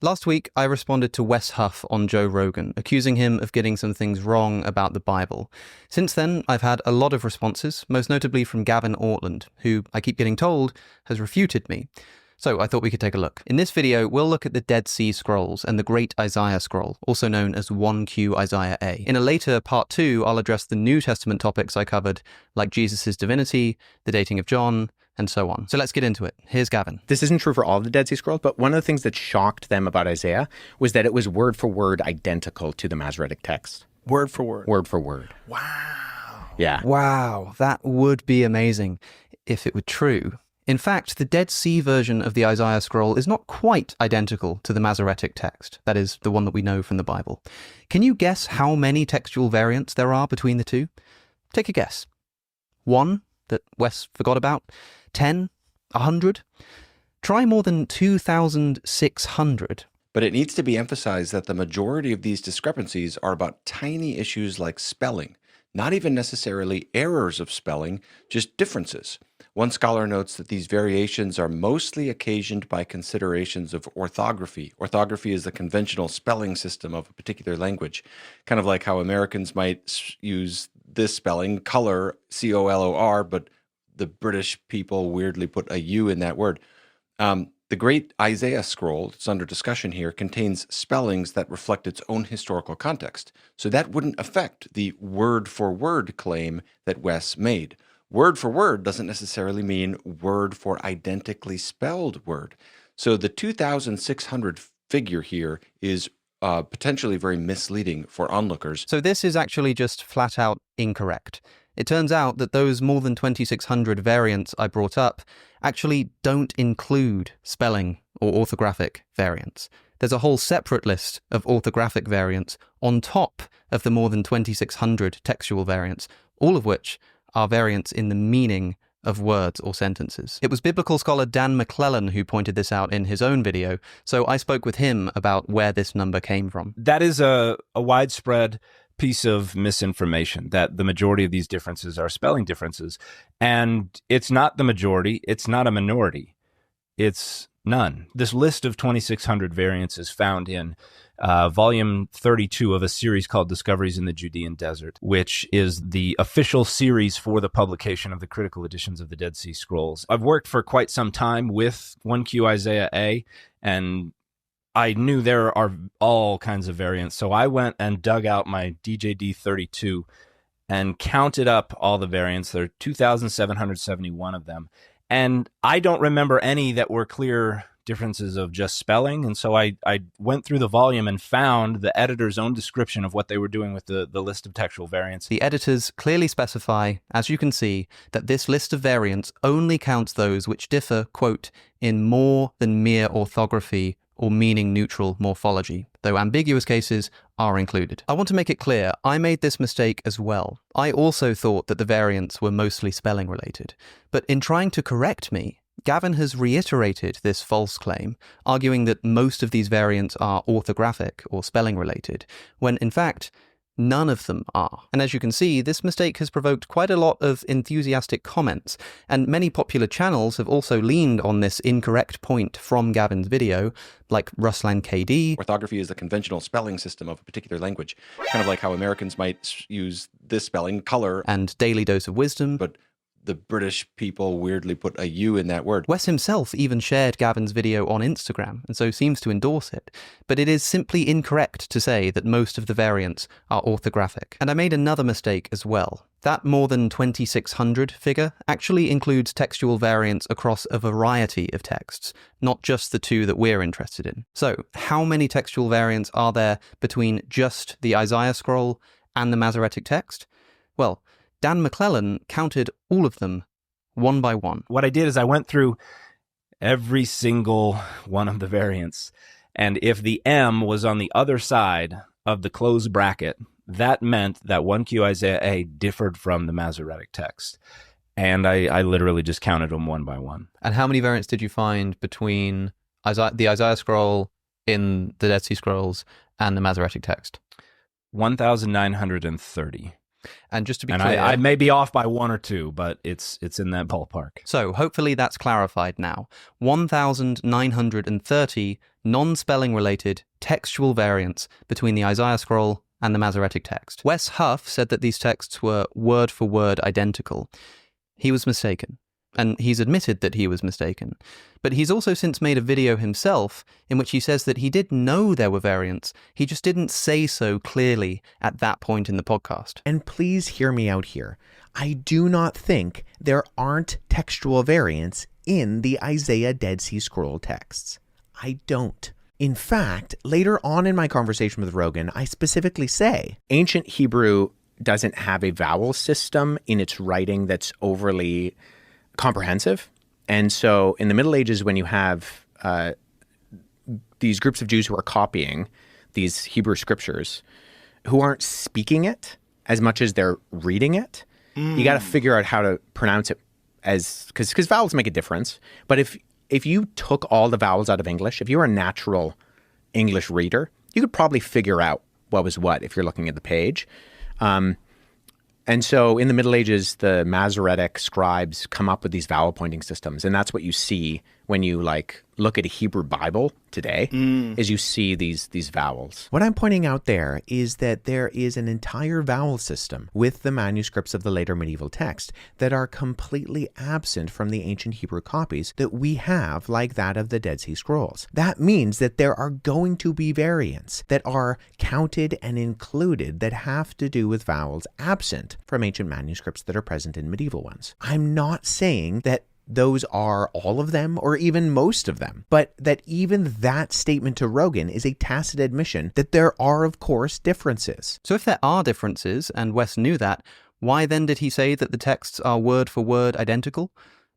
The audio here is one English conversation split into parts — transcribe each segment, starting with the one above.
Last week, I responded to Wes Huff on Joe Rogan, accusing him of getting some things wrong about the Bible. Since then, I've had a lot of responses, most notably from Gavin Ortland, who, I keep getting told, has refuted me. So I thought we could take a look. In this video, we'll look at the Dead Sea Scrolls and the Great Isaiah Scroll, also known as 1Q Isaiah A. In a later part 2, I'll address the New Testament topics I covered, like Jesus' divinity, the dating of John, and so on. So let's get into it. Here's Gavin. This isn't true for all of the Dead Sea Scrolls, but one of the things that shocked them about Isaiah was that it was word for word identical to the Masoretic text. Word for word. Word for word. Wow. Yeah. Wow, that would be amazing if it were true. In fact, the Dead Sea version of the Isaiah Scroll is not quite identical to the Masoretic text, that is, the one that we know from the Bible. Can you guess how many textual variants there are between the two? Take a guess. 1 that Wes forgot about? 10? 100? Try more than 2,600. But it needs to be emphasized that the majority of these discrepancies are about tiny issues like spelling, not even necessarily errors of spelling, just differences. One scholar notes that these variations are mostly occasioned by considerations of orthography. Orthography is the conventional spelling system of a particular language, kind of like how Americans might use this spelling, color, C-O-L-O-R, but the British people weirdly put a U in that word. The Great Isaiah Scroll, it's under discussion here, contains spellings that reflect its own historical context. So that wouldn't affect the word-for-word claim that Wes made. Word for word doesn't necessarily mean word for identically spelled word. So the 2,600 figure here is potentially very misleading for onlookers. So this is actually just flat out incorrect. It turns out that those more than 2,600 variants I brought up actually don't include spelling or orthographic variants. There's a whole separate list of orthographic variants on top of the more than 2,600 textual variants, all of which are variants in the meaning of words or sentences. It was biblical scholar Dan McClellan who pointed this out in his own video, so I spoke with him about where this number came from. That is a widespread piece of misinformation, that the majority of these differences are spelling differences. And it's not the majority, it's not a minority, it's none. This list of 2,600 variants is found in volume 32 of a series called Discoveries in the Judean Desert, which is the official series for the publication of the critical editions of the Dead Sea Scrolls. I've worked for quite some time with 1Q Isaiah A, and I knew there are all kinds of variants. So I went and dug out my DJD 32 and counted up all the variants. There are 2,771 of them. And I don't remember any that were clear differences of just spelling. And so I went through the volume and found the editor's own description of what they were doing with the list of textual variants. The editors clearly specify, as you can see, that this list of variants only counts those which differ, quote, in more than mere orthography or meaning-neutral morphology, though ambiguous cases are included. I want to make it clear, I made this mistake as well. I also thought that the variants were mostly spelling-related, but in trying to correct me, Gavin has reiterated this false claim, arguing that most of these variants are orthographic or spelling-related, when in fact, none of them are. And as you can see, this mistake has provoked quite a lot of enthusiastic comments, and many popular channels have also leaned on this incorrect point from Gavin's video, like Ruslan KD. Orthography is the conventional spelling system of a particular language, kind of like how Americans might use this spelling, color, and Daily Dose of Wisdom. But the British people weirdly put a U in that word. Wes himself even shared Gavin's video on Instagram, and so seems to endorse it. But it is simply incorrect to say that most of the variants are orthographic. And I made another mistake as well. That more than 2,600 figure actually includes textual variants across a variety of texts, not just the two that we're interested in. So, how many textual variants are there between just the Isaiah Scroll and the Masoretic text? Well, Dan McClellan counted all of them one by one. What I did is I went through every single one of the variants, and if the M was on the other side of the closed bracket, that meant that 1Q Isaiah A differed from the Masoretic text. And I literally just counted them one by one. And how many variants did you find between the Isaiah Scroll in the Dead Sea Scrolls and the Masoretic text? 1,930. And just to be And clear, I may be off by 1 or 2, but it's in that ballpark. So hopefully that's clarified now. 1,930 non-spelling related textual variants between the Isaiah scroll and the Masoretic text. Wes Huff said that these texts were word for word identical. He was mistaken. And he's admitted that he was mistaken. But he's also since made a video himself in which he says that he did know there were variants. He just didn't say so clearly at that point in the podcast. And please hear me out here. I do not think there aren't textual variants in the Isaiah Dead Sea Scroll texts. I don't. In fact, later on in my conversation with Rogan, I specifically say ancient Hebrew doesn't have a vowel system in its writing that's overly comprehensive. And so in the Middle Ages, when you have these groups of Jews who are copying these Hebrew scriptures, who aren't speaking it as much as they're reading it, you got to figure out how to pronounce it as, because vowels make a difference. But if you took all the vowels out of English, if you were a natural English reader, you could probably figure out what was what if you're looking at the page. And so in the Middle Ages, the Masoretic scribes come up with these vowel pointing systems. And that's what you see when you look at a Hebrew Bible today, is you see these vowels. What I'm pointing out there is that there is an entire vowel system with the manuscripts of the later medieval text that are completely absent from the ancient Hebrew copies that we have, like that of the Dead Sea Scrolls. That means that there are going to be variants that are counted and included that have to do with vowels absent from ancient manuscripts that are present in medieval ones. I'm not saying that those are all of them or even most of them, but that even that statement to Rogan is a tacit admission that there are, of course, differences. So if there are differences, and Wes knew that, why then did he say that the texts are word for word identical?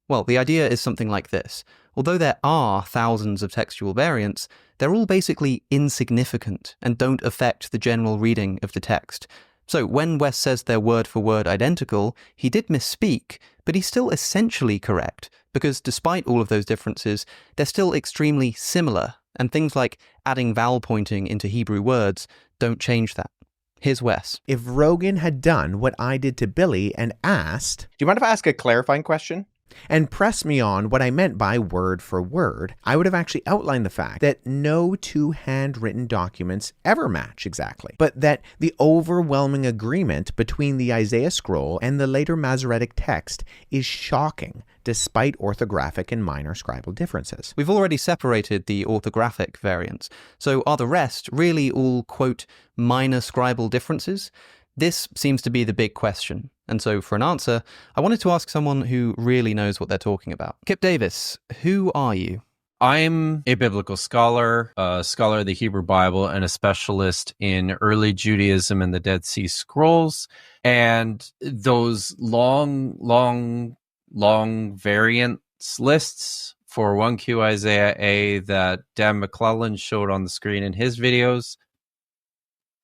Well, the idea is something like this. Although there are thousands of textual variants, they're all basically insignificant and don't affect the general reading of the text. So when Wes says they're word for word identical, he did misspeak, but he's still essentially correct, because despite all of those differences, they're still extremely similar, and things like adding vowel pointing into Hebrew words don't change that. Here's Wes. If Rogan had done what I did to Billy and asked, "Do you mind if I ask a clarifying question?" and pressed me on what I meant by word for word, I would have actually outlined the fact that no two handwritten documents ever match exactly, but that the overwhelming agreement between the Isaiah scroll and the later Masoretic text is shocking, despite orthographic and minor scribal differences. We've already separated the orthographic variants, so are the rest really all, quote, minor scribal differences? This seems to be the big question. And so for an answer, I wanted to ask someone who really knows what they're talking about. Kipp Davis, who are you? I'm a biblical scholar, a scholar of the Hebrew Bible, and a specialist in early Judaism and the Dead Sea Scrolls. And those long variants lists for 1Q Isaiah A that Dan McClellan showed on the screen in his videos,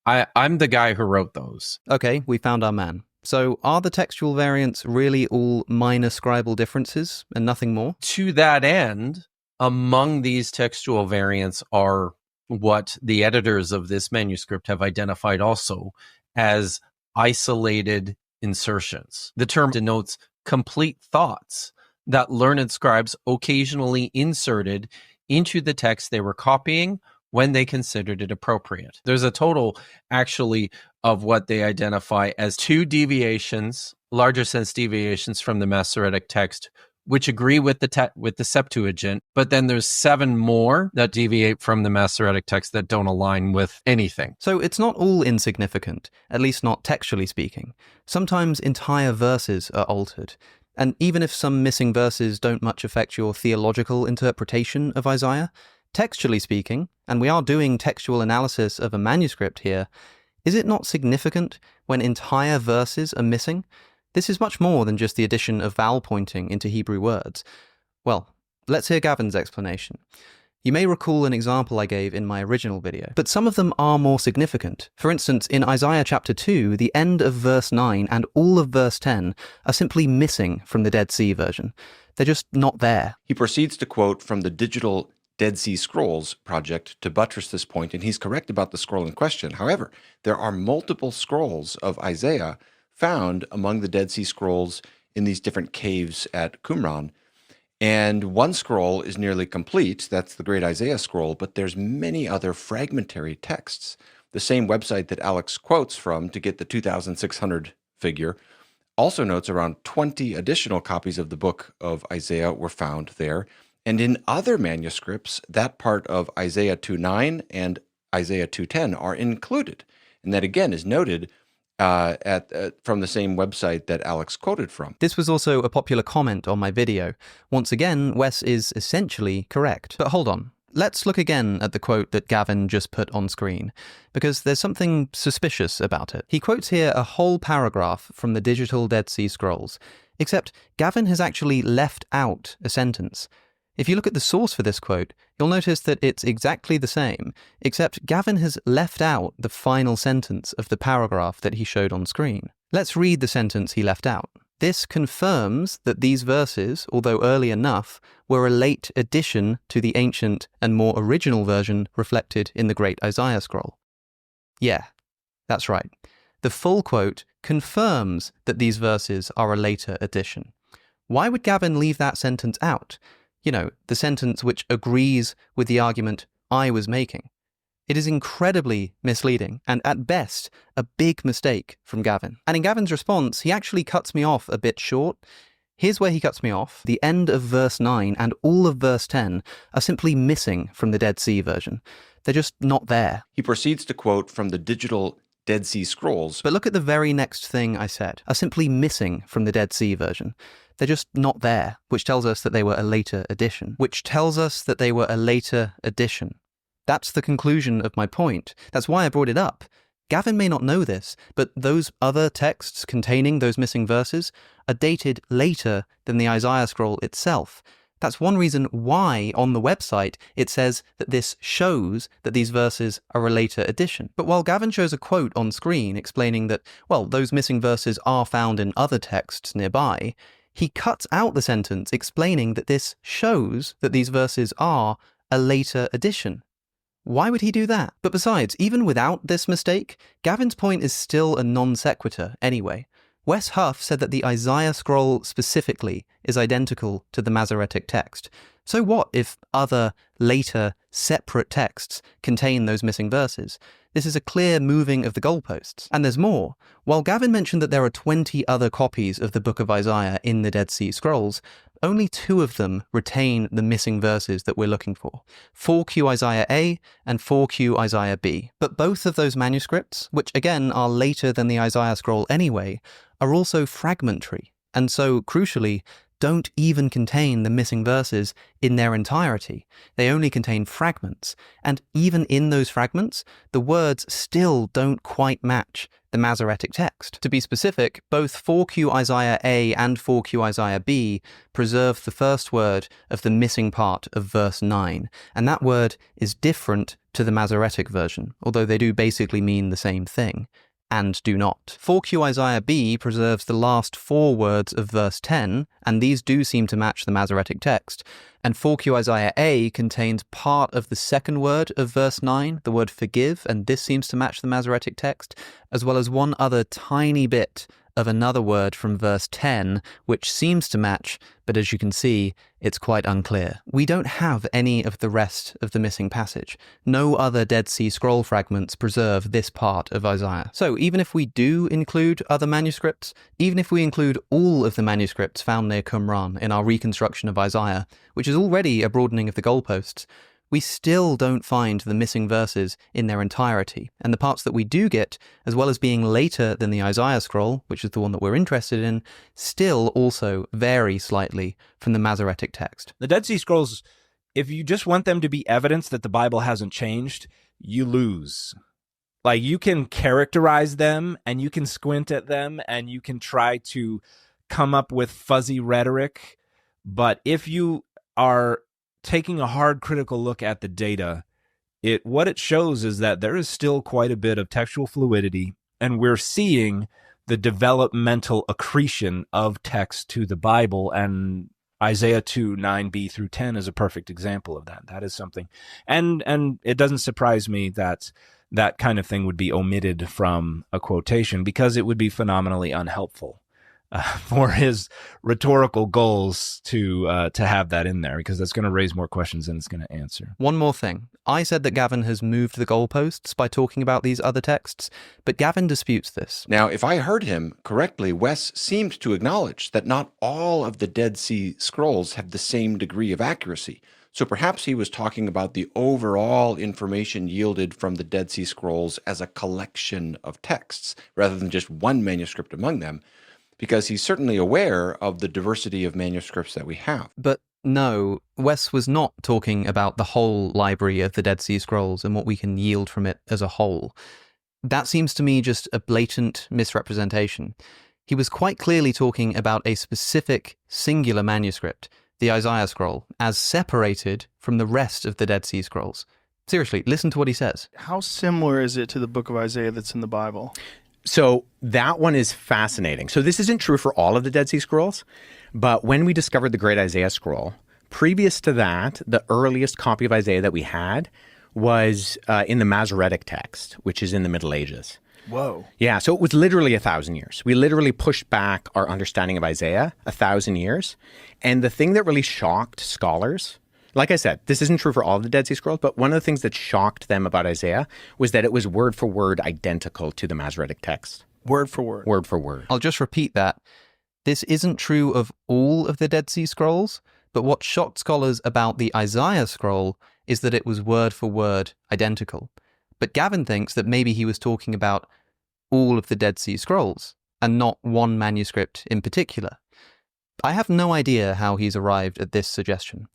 I'm the guy who wrote those. Okay, we found our man. So are the textual variants really all minor scribal differences and nothing more? To that end, among these textual variants are what the editors of this manuscript have identified also as isolated insertions. The term denotes complete thoughts that learned scribes occasionally inserted into the text they were copying when they considered it appropriate. There's a total, actually, of what they identify as 2 deviations, larger sense deviations from the Masoretic text, which agree with the Septuagint, but then there's 7 more that deviate from the Masoretic text that don't align with anything. So it's not all insignificant, at least not textually speaking. Sometimes entire verses are altered. And even if some missing verses don't much affect your theological interpretation of Isaiah, textually speaking, and we are doing textual analysis of a manuscript here, is it not significant when entire verses are missing? This is much more than just the addition of vowel pointing into Hebrew words. Well, let's hear Gavin's explanation. You may recall an example I gave in my original video, but some of them are more significant. For instance, in Isaiah chapter 2, the end of verse 9 and all of verse 10 are simply missing from the Dead Sea version. They're just not there. He proceeds to quote from the digital Dead Sea Scrolls project to buttress this point, and he's correct about the scroll in question. However, there are multiple scrolls of Isaiah found among the Dead Sea Scrolls in these different caves at Qumran. And one scroll is nearly complete. That's the Great Isaiah Scroll, but there's many other fragmentary texts. The same website that Alex quotes from to get the 2,600 figure also notes around 20 additional copies of the book of Isaiah were found there. And in other manuscripts, that part of Isaiah 2:9 and Isaiah 2:10 are included. And that again is noted from the same website that Alex quoted from. This was also a popular comment on my video. Once again, Wes is essentially correct. But hold on. Let's look again at the quote that Gavin just put on screen, because there's something suspicious about it. He quotes here a whole paragraph from the digital Dead Sea Scrolls, except Gavin has actually left out a sentence. If you look at the source for this quote, you'll notice that it's exactly the same, except Gavin has left out the final sentence of the paragraph that he showed on screen. Let's read the sentence he left out. This confirms that these verses, although early enough, were a late addition to the ancient and more original version reflected in the Great Isaiah Scroll. Yeah, that's right. The full quote confirms that these verses are a later addition. Why would Gavin leave that sentence out? You know, the sentence which agrees with the argument I was making. It is incredibly misleading, and at best, a big mistake from Gavin. And in Gavin's response, he actually cuts me off a bit short. Here's where he cuts me off. The end of verse 9 and all of verse 10 are simply missing from the Dead Sea version. They're just not there. He proceeds to quote from the digital Dead Sea Scrolls. But look at the very next thing I said, are simply missing from the Dead Sea version. They're just not there, which tells us that they were a later addition. That's the conclusion of my point. That's why I brought it up. Gavin may not know this, but those other texts containing those missing verses are dated later than the Isaiah scroll itself. That's one reason why on the website it says that this shows that these verses are a later addition. But while Gavin shows a quote on screen explaining that, well, those missing verses are found in other texts nearby, he cuts out the sentence explaining that this shows that these verses are a later addition. Why would he do that? But besides, even without this mistake, Gavin's point is still a non sequitur anyway. Wes Huff said that the Isaiah scroll specifically is identical to the Masoretic text. So what if other, later, separate texts contain those missing verses? This is a clear moving of the goalposts. And there's more. While Gavin mentioned that there are 20 other copies of the Book of Isaiah in the Dead Sea Scrolls, only 2 of them retain the missing verses that we're looking for, 4Q Isaiah A and 4Q Isaiah B. But both of those manuscripts, which again are later than the Isaiah scroll anyway, are also fragmentary, and so, crucially, don't even contain the missing verses in their entirety. They only contain fragments, and even in those fragments, the words still don't quite match the Masoretic text. To be specific, both 4Q Isaiah A and 4Q Isaiah B preserve the first word of the missing part of verse 9, and that word is different to the Masoretic version, although they do basically mean the same thing. And do not. 4Q Isaiah B preserves the last 4 words of verse 10, and these do seem to match the Masoretic text. And 4Q Isaiah A contains part of the second word of verse 9, the word forgive, and this seems to match the Masoretic text, as well as one other tiny bit of another word from verse 10, which seems to match, but as you can see, it's quite unclear. We don't have any of the rest of the missing passage. No other Dead Sea Scroll fragments preserve this part of Isaiah. So even if we do include other manuscripts, even if we include all of the manuscripts found near Qumran in our reconstruction of Isaiah, which is already a broadening of the goalposts, we still don't find the missing verses in their entirety, and the parts that we do get, as well as being later than the Isaiah scroll, which is the one that we're interested in, still also vary slightly from the Masoretic text. The Dead Sea Scrolls, if you just want them to be evidence that the Bible hasn't changed, you lose. Like, you can characterize them, and you can squint at them, and you can try to come up with fuzzy rhetoric, but if you are taking a hard critical look at the data, what it shows is that there is still quite a bit of textual fluidity, and we're seeing the developmental accretion of text to the Bible, and Isaiah 2, 9b through 10 is a perfect example of that. That is something. And it doesn't surprise me that that kind of thing would be omitted from a quotation because it would be phenomenally unhelpful for his rhetorical goals to have that in there, because that's going to raise more questions than it's going to answer. One more thing. I said that Gavin has moved the goalposts by talking about these other texts, but Gavin disputes this. Now, if I heard him correctly, Wes seemed to acknowledge that not all of the Dead Sea Scrolls have the same degree of accuracy. So perhaps he was talking about the overall information yielded from the Dead Sea Scrolls as a collection of texts, rather than just one manuscript among them, because he's certainly aware of the diversity of manuscripts that we have. But no, Wes was not talking about the whole library of the Dead Sea Scrolls and what we can yield from it as a whole. That seems to me just a blatant misrepresentation. He was quite clearly talking about a specific, singular manuscript, the Isaiah Scroll, as separated from the rest of the Dead Sea Scrolls. Seriously, listen to what he says. How similar is it to the book of Isaiah that's in the Bible? So that one is fascinating. So this isn't true for all of the Dead Sea Scrolls, but when we discovered the Great Isaiah Scroll, previous to that, the earliest copy of Isaiah that we had was in the Masoretic text, which is in the Middle Ages. Whoa. Yeah, so it was literally 1,000 years. We literally pushed back our understanding of Isaiah 1,000 years. And the thing that really shocked scholars, like I said, this isn't true for all of the Dead Sea Scrolls, but one of the things that shocked them about Isaiah was that it was word for word identical to the Masoretic text. Word for word. Word for word. I'll just repeat that. This isn't true of all of the Dead Sea Scrolls, but what shocked scholars about the Isaiah Scroll is that it was word for word identical. But Gavin thinks that maybe he was talking about all of the Dead Sea Scrolls, and not one manuscript in particular. I have no idea how he's arrived at this suggestion.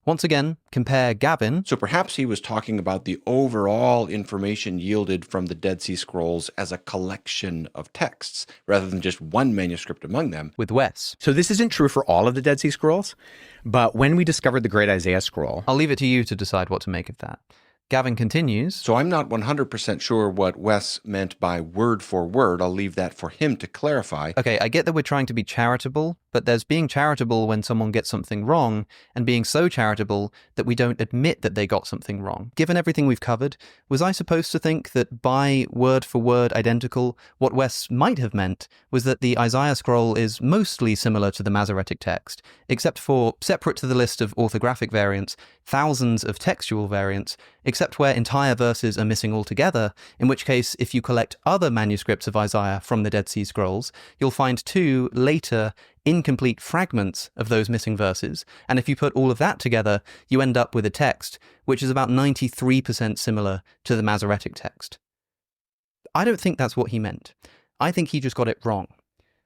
Once again, compare Gavin. So perhaps he was talking about the overall information yielded from the Dead Sea Scrolls as a collection of texts, rather than just one manuscript among them. With Wes. So this isn't true for all of the Dead Sea Scrolls, but when we discovered the Great Isaiah Scroll... I'll leave it to you to decide what to make of that. Gavin continues. So I'm not 100% sure what Wes meant by word for word. I'll leave that for him to clarify. Okay, I get that we're trying to be charitable, but there's being charitable when someone gets something wrong, and being so charitable that we don't admit that they got something wrong. Given everything we've covered, was I supposed to think that by word for word identical, what Wes might have meant was that the Isaiah Scroll is mostly similar to the Masoretic text, except for, separate to the list of orthographic variants, thousands of textual variants, except where entire verses are missing altogether, in which case, if you collect other manuscripts of Isaiah from the Dead Sea Scrolls, you'll find two later incomplete fragments of those missing verses, and if you put all of that together, you end up with a text which is about 93% similar to the Masoretic text. I don't think that's what he meant. I think he just got it wrong.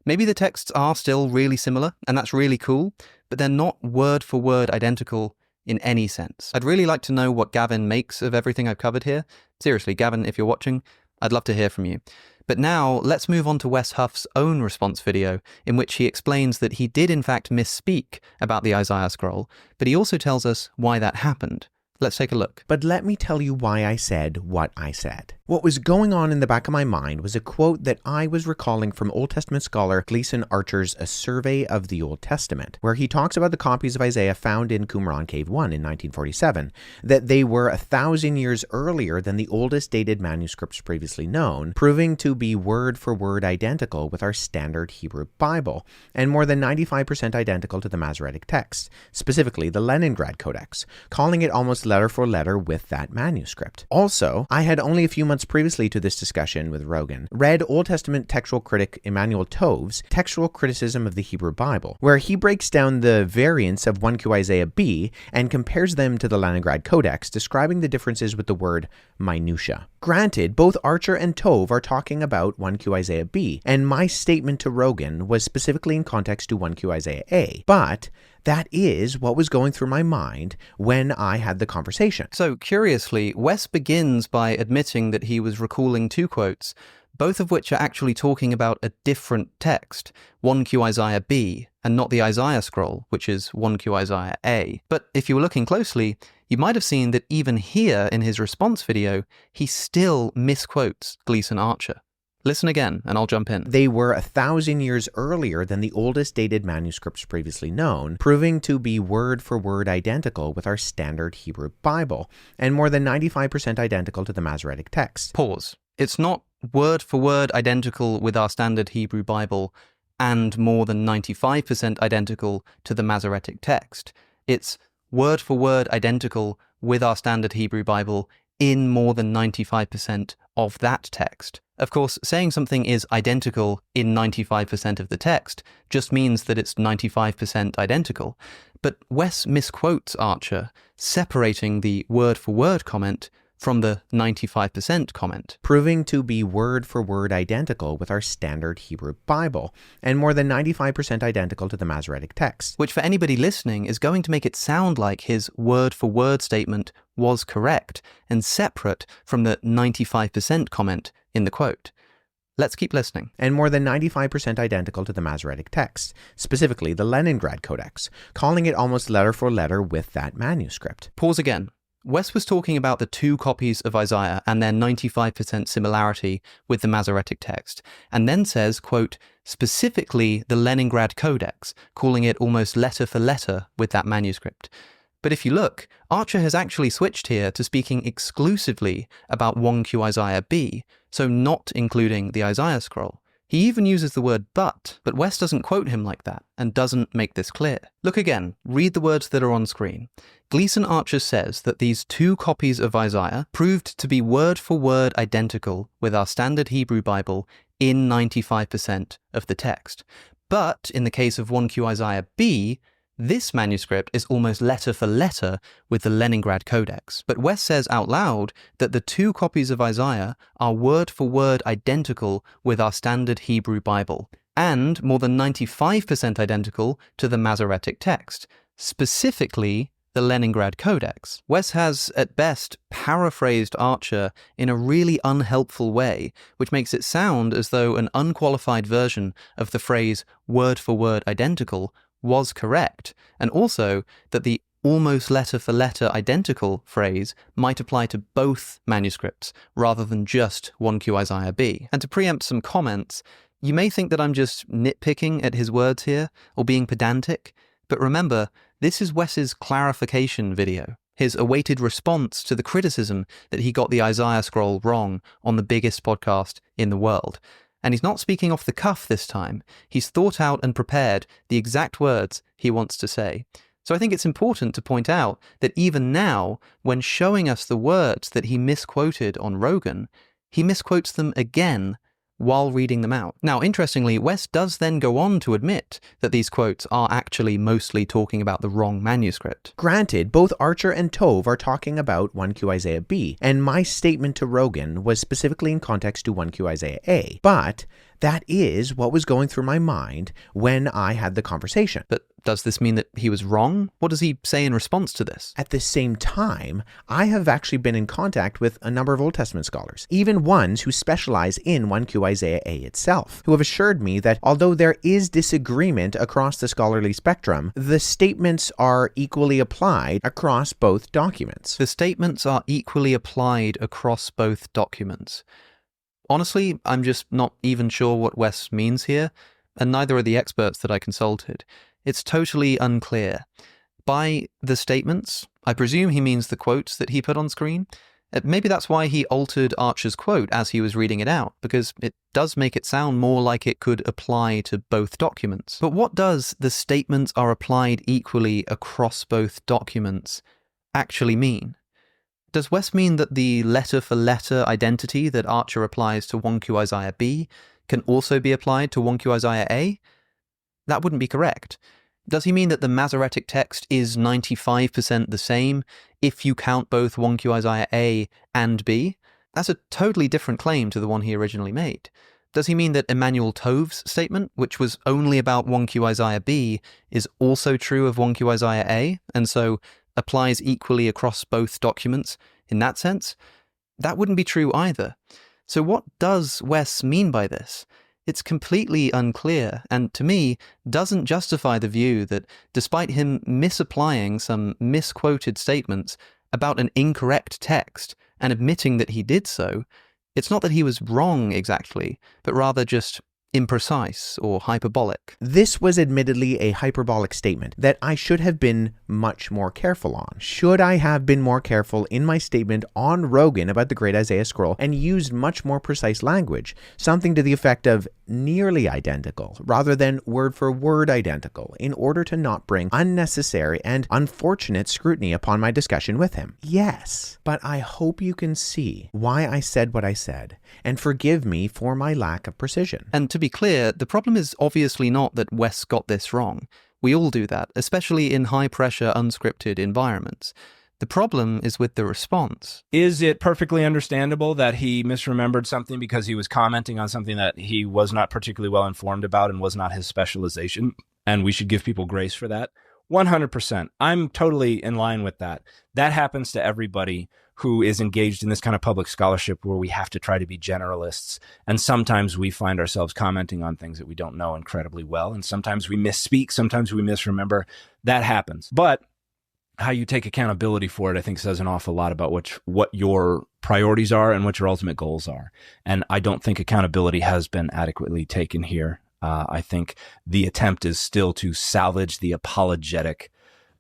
Maybe the texts are still really similar, and that's really cool, but they're not word for word identical in any sense. I'd really like to know what Gavin makes of everything I've covered here. Seriously, Gavin, if you're watching, I'd love to hear from you. But now, let's move on to Wes Huff's own response video, in which he explains that he did in fact misspeak about the Isaiah Scroll, but he also tells us why that happened. Let's take a look. But let me tell you why I said what I said. What was going on in the back of my mind was a quote that I was recalling from Old Testament scholar Gleason Archer's A Survey of the Old Testament, where he talks about the copies of Isaiah found in Qumran Cave 1 in 1947, that they were 1,000 years earlier than the oldest dated manuscripts previously known, proving to be word for word identical with our standard Hebrew Bible, and more than 95% identical to the Masoretic text, specifically the Leningrad Codex, calling it almost letter for letter with that manuscript. Also, I had only a few months previously to this discussion with Rogan read Old Testament textual critic Emmanuel Tove's Textual Criticism of the Hebrew Bible, where he breaks down the variants of 1Q Isaiah B and compares them to the Leningrad Codex, describing the differences with the word minutia. Granted, both Archer and Tove are talking about 1Q Isaiah B, and my statement to Rogan was specifically in context to 1Q Isaiah A, but that is what was going through my mind when I had the conversation. So, curiously, Wes begins by admitting that he was recalling two quotes, both of which are actually talking about a different text, 1Q Isaiah B, and not the Isaiah Scroll, which is 1Q Isaiah A. But if you were looking closely, you might have seen that even here in his response video, he still misquotes Gleason Archer. Listen again, and I'll jump in. They were 1,000 years earlier than the oldest dated manuscripts previously known, proving to be word-for-word identical with our standard Hebrew Bible, and more than 95% identical to the Masoretic text. Pause. It's not word-for-word identical with our standard Hebrew Bible and more than 95% identical to the Masoretic text. It's word-for-word identical with our standard Hebrew Bible in more than 95% of that text. Of course, saying something is identical in 95% of the text just means that it's 95% identical. But Wes misquotes Archer, separating the word-for-word comment from the 95% comment. Proving to be word-for-word identical with our standard Hebrew Bible, and more than 95% identical to the Masoretic text. Which for anybody listening is going to make it sound like his word-for-word statement was correct and separate from the 95% comment in the quote. Let's keep listening. And more than 95% identical to the Masoretic text, specifically the Leningrad Codex, calling it almost letter for letter with that manuscript. Pause again. Wes was talking about the two copies of Isaiah and their 95% similarity with the Masoretic text, and then says, quote, specifically the Leningrad Codex, calling it almost letter for letter with that manuscript. But if you look, Archer has actually switched here to speaking exclusively about 1Q Isaiah B, so not including the Isaiah scroll. He even uses the word but Wes doesn't quote him like that and doesn't make this clear. Look again, read the words that are on screen. Gleason Archer says that these two copies of Isaiah proved to be word for word identical with our standard Hebrew Bible in 95% of the text. But in the case of 1Q Isaiah B, this manuscript is almost letter for letter with the Leningrad Codex. But Wes says out loud that the two copies of Isaiah are word for word identical with our standard Hebrew Bible, and more than 95% identical to the Masoretic text, specifically the Leningrad Codex. Wes has, at best, paraphrased Archer in a really unhelpful way, which makes it sound as though an unqualified version of the phrase word for word identical was correct, and also that the almost letter for letter identical phrase might apply to both manuscripts rather than just 1Q Isaiah B. And to preempt some comments, you may think that I'm just nitpicking at his words here or being pedantic, but remember, this is Wes's clarification video, his awaited response to the criticism that he got the Isaiah scroll wrong on the biggest podcast in the world. And he's not speaking off the cuff this time. He's thought out and prepared the exact words he wants to say. So I think it's important to point out that even now, when showing us the words that he misquoted on Rogan, he misquotes them again while reading them out. Now, interestingly, Wes does then go on to admit that these quotes are actually mostly talking about the wrong manuscript. Granted, both Archer and Tove are talking about 1Q Isaiah B, and my statement to Rogan was specifically in context to 1Q Isaiah A, but that is what was going through my mind when I had the conversation. But does this mean that he was wrong? What does he say in response to this? At the same time, I have actually been in contact with a number of Old Testament scholars, even ones who specialize in 1Q Isaiah A itself, who have assured me that although there is disagreement across the scholarly spectrum, the statements are equally applied across both documents. The statements are equally applied across both documents. Honestly, I'm just not even sure what Wes means here, and neither are the experts that I consulted. It's totally unclear. By the statements, I presume he means the quotes that he put on screen. Maybe that's why he altered Archer's quote as he was reading it out, because it does make it sound more like it could apply to both documents. But what does the statements are applied equally across both documents actually mean? Does Wes mean that the letter-for-letter identity that Archer applies to 1Q Isaiah B can also be applied to 1Q Isaiah A? That wouldn't be correct. Does he mean that the Masoretic text is 95% the same if you count both 1Q Isaiah A and B? That's a totally different claim to the one he originally made. Does he mean that Emmanuel Tove's statement, which was only about 1Q Isaiah B, is also true of 1Q Isaiah A, and so applies equally across both documents in that sense? That wouldn't be true either. So what does Wes mean by this? It's completely unclear, and to me, doesn't justify the view that despite him misapplying some misquoted statements about an incorrect text and admitting that he did so, It's not that he was wrong exactly, but rather just imprecise or hyperbolic. This was admittedly a hyperbolic statement that I should have been much more careful on. Should I have been more careful in my statement on Rogan about the Great Isaiah Scroll and used much more precise language, something to the effect of nearly identical rather than word for word identical, in order to not bring unnecessary and unfortunate scrutiny upon my discussion with him? Yes, but I hope you can see why I said what I said, and forgive me for my lack of precision. And to be clear, the problem is obviously not that Wes got this wrong. We all do that, especially in high-pressure, unscripted environments. The problem is with the response. Is it perfectly understandable that he misremembered something because he was commenting on something that he was not particularly well informed about and was not his specialization? And we should give people grace for that? 100%. I'm totally in line with that. That happens to everybody who is engaged in this kind of public scholarship where we have to try to be generalists. And sometimes we find ourselves commenting on things that we don't know incredibly well. And sometimes we misspeak, sometimes we misremember. That happens. But how you take accountability for it, I think, says an awful lot about what your priorities are and what your ultimate goals are. And I don't think accountability has been adequately taken here. I think the attempt is still to salvage the apologetic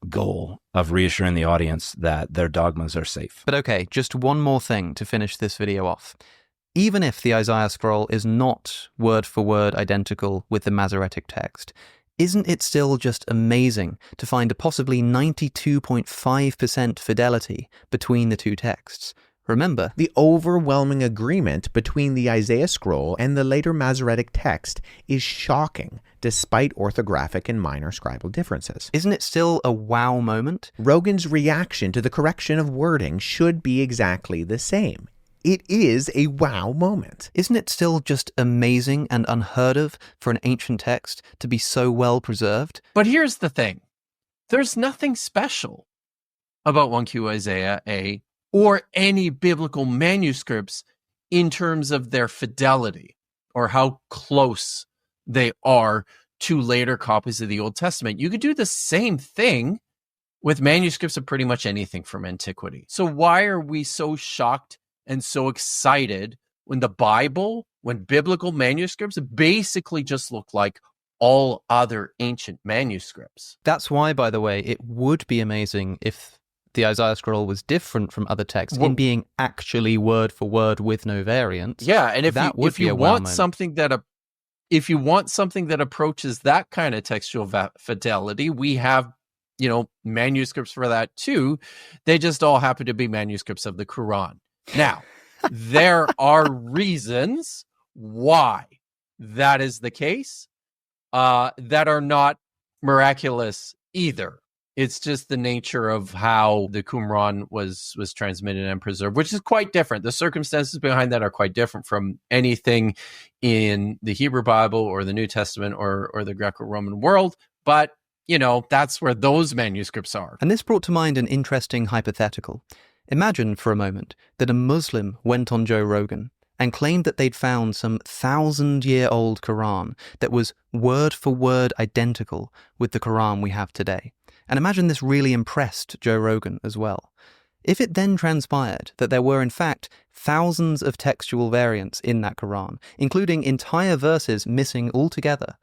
goal of reassuring the audience that their dogmas are safe. But okay, just one more thing to finish this video off. Even if the Isaiah scroll is not word for word identical with the Masoretic text, isn't it still just amazing to find a possibly 92.5% fidelity between the two texts? Remember, the overwhelming agreement between the Isaiah scroll and the later Masoretic text is shocking, despite orthographic and minor scribal differences. Isn't it still a wow moment? Rogan's reaction to the correction of wording should be exactly the same. It is a wow moment. Isn't it still just amazing and unheard of for an ancient text to be so well preserved? But here's the thing. There's nothing special about 1Q Isaiah A or any biblical manuscripts in terms of their fidelity or how close they are to later copies of the Old Testament. You could do the same thing with manuscripts of pretty much anything from antiquity. So why are we so shocked and so excited when the Bible, when biblical manuscripts basically just look like all other ancient manuscripts? That's why, by the way, it would be amazing if the Isaiah scroll was different from other texts in being actually word for word with no variants. Yeah, and if you want something that approaches that kind of textual fidelity, we have, manuscripts for that too. They just all happen to be manuscripts of the Quran. Now, there are reasons why that is the case that are not miraculous either. It's just the nature of how the Qumran was transmitted and preserved, which is quite different. The circumstances behind that are quite different from anything in the Hebrew Bible or the New Testament or the Greco-Roman world. But, that's where those manuscripts are. And this brought to mind an interesting hypothetical. Imagine for a moment that a Muslim went on Joe Rogan and claimed that they'd found some 1,000-year-old Quran that was word for word identical with the Quran we have today. And imagine this really impressed Joe Rogan as well. If it then transpired that there were in fact thousands of textual variants in that Quran, including entire verses missing altogether,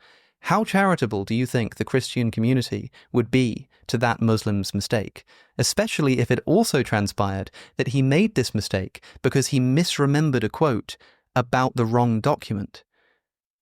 how charitable do you think the Christian community would be to that Muslim's mistake? Especially if it also transpired that he made this mistake because he misremembered a quote about the wrong document.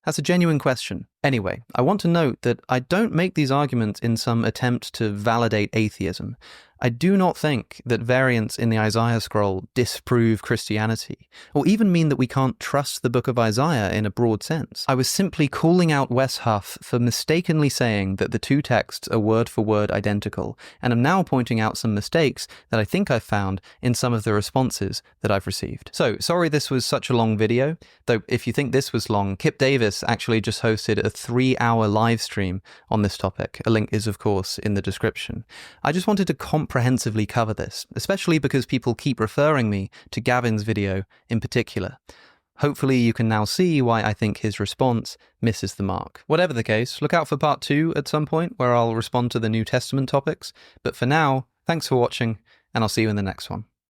That's a genuine question. Anyway, I want to note that I don't make these arguments in some attempt to validate atheism. I do not think that variants in the Isaiah scroll disprove Christianity, or even mean that we can't trust the book of Isaiah in a broad sense. I was simply calling out Wes Huff for mistakenly saying that the two texts are word for word identical, and I'm now pointing out some mistakes that I think I've found in some of the responses that I've received. So, sorry this was such a long video, though if you think this was long, Kipp Davis actually just hosted a 3-hour live stream on this topic. A link is, of course, in the description. I just wanted to comprehensively cover this, especially because people keep referring me to Gavin's video in particular. Hopefully you can now see why I think his response misses the mark. Whatever the case, look out for part 2 at some point where I'll respond to the New Testament topics. But for now, thanks for watching, and I'll see you in the next one.